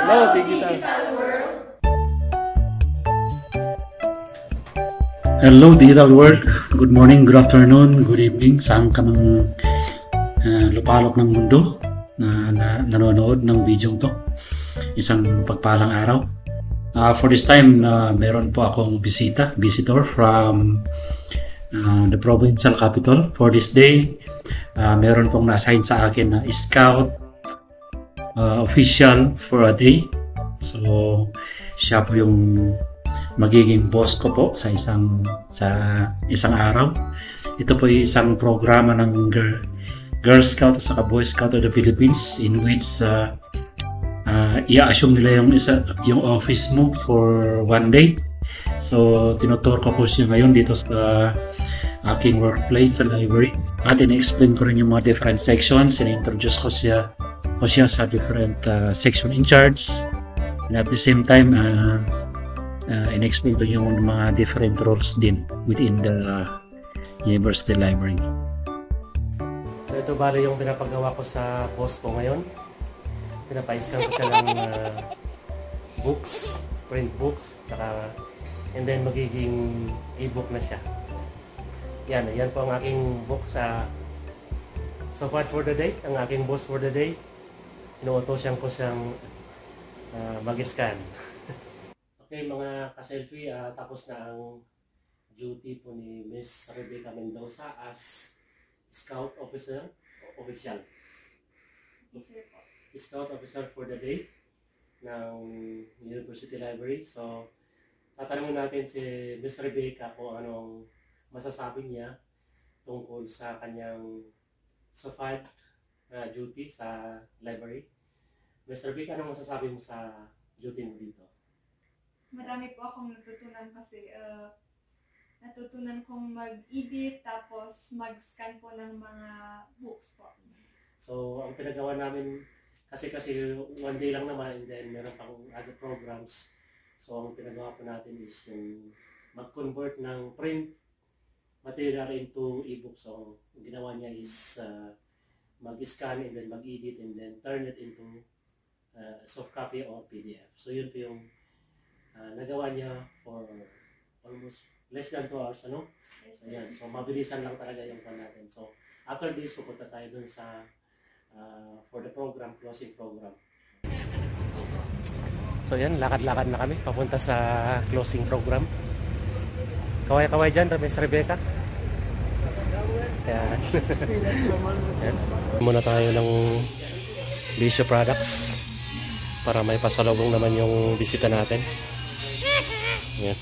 Hello, digital. Hello, digital world. Good morning, good afternoon, good evening. Saan ka mang lupalok ng mundo na nanonood ng video to. Isang pagpalang araw. For this time, meron po akong visitor from the provincial capital. For this day, meron pong na-assign sa akin na scout official for a day. So, siya po yung magiging boss ko po sa isang araw. Ito po ay isang programa ng Girl Scout at Boy Scout of the Philippines, in which i-assume nila yung office mo for one day. So, tinuturo ko po siya ngayon dito sa aking workplace sa library, at in-explain ko rin yung mga different sections, in-introduce ko siya sa different section in charge, and at the same time in-explain ko yung mga different roles din within the university library. So ito bali yung pinapagawa ko sa boss ko ngayon. Pinapa-scan ko siya ng books, print books, and then magiging e-book na siya. Yan po ang aking book so far for the day, ang aking boss for the day. Inuutosan ko siyang mag-scan. Okay mga ka-selfie, tapos na ang duty po ni Miss Rebecca Mendoza as Scout Officer, Scout Officer for the day ng University Library. So, tatanungin natin si Miss Rebecca kung anong masasabi niya tungkol sa kanyang SOFAD duty sa library. Miss Rebecca, anong masasabi mo sa duty mo dito? Madami po akong natutunan kasi natutunan kong mag-edit tapos mag-scan po ng mga books po. So, ang pinagawa namin kasi one day lang naman, and then meron pang other programs. So, ang pinagawa po natin is yung mag-convert ng print material into e-book. So, ang ginawa niya is mag-scan and then mag-edit and then turn it into soft copy or PDF. So, yun po yung nagawa niya for almost less than 2 hours, ano? Yes, Ayan. So, mabilisan lang talaga yung plan natin. So, after this, pupunta tayo dun sa for the program, closing program. So, yan, lakad-lakad na kami papunta sa closing program. Kaway-kaway dyan, Miss Rebecca. Ayan. Ayan. Muna tayo ng Bisho Products para may pasalubong naman yung bisita natin. Ayan.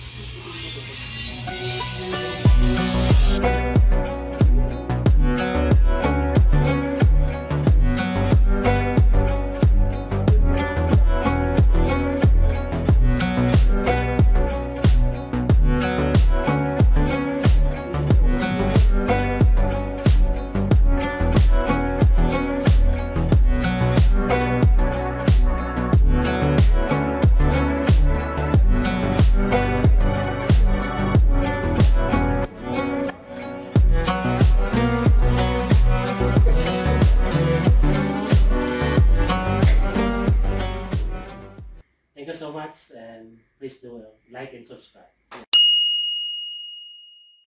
Thank you so much, and please do like and subscribe.